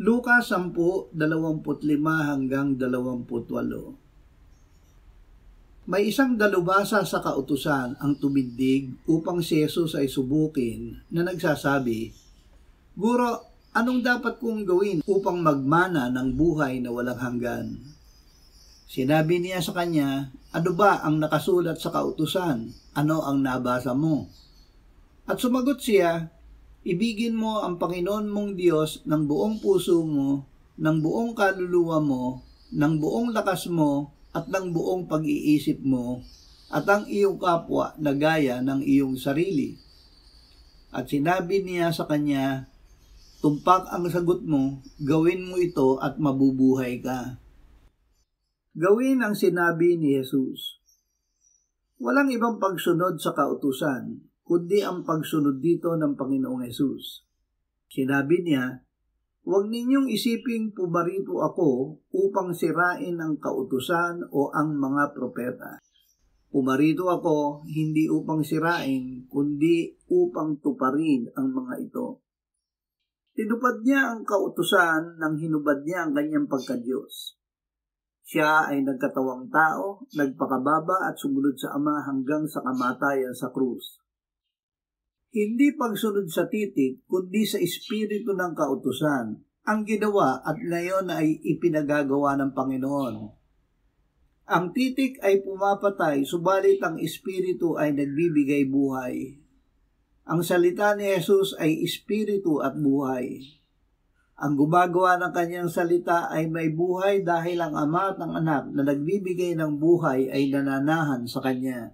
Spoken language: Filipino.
Lukas 10:25-28. May isang dalubhasa sa kautusan ang tumindig upang si Jesus ay subukin na nagsasabi, "Guro, anong dapat kong gawin upang magmana ng buhay na walang hanggan?" Sinabi niya sa kanya, "Ano ba ang nakasulat sa kautusan? Ano ang nabasa mo?" At sumagot siya, "Ibigin mo ang Panginoon mong Diyos ng buong puso mo, ng buong kaluluwa mo, ng buong lakas mo, at ng buong pag-iisip mo, at ang iyong kapwa na gaya ng iyong sarili." At sinabi niya sa kanya, "Tumpak ang sagot mo, gawin mo ito at mabubuhay ka." Gawin ang sinabi ni Jesus. Walang ibang pagsunod sa kautusan, kundi ang pagsunod dito ng Panginoong Jesus. Sinabi niya, "Huwag ninyong isiping pumarito ako upang sirain ang kautusan o ang mga propeta. Pumarito ako hindi upang sirain, kundi upang tuparin ang mga ito." Tinupad niya ang kautusan nang hinubad niya ang kanyang pagka-Diyos. Siya ay nagkatawang tao, nagpakababa at sumunod sa Ama hanggang sa kamatayan sa krus. Hindi pagsunod sa titik, kundi sa espiritu ng kautusan, ang ginawa at ngayon ay ipinagagawa ng Panginoon. Ang titik ay pumapatay, subalit ang espiritu ay nagbibigay buhay. Ang salita ni Jesus ay espiritu at buhay. Ang gumagawa ng kanyang salita ay may buhay dahil ang Ama at ang Anak na nagbibigay ng buhay ay nananahan sa kanya.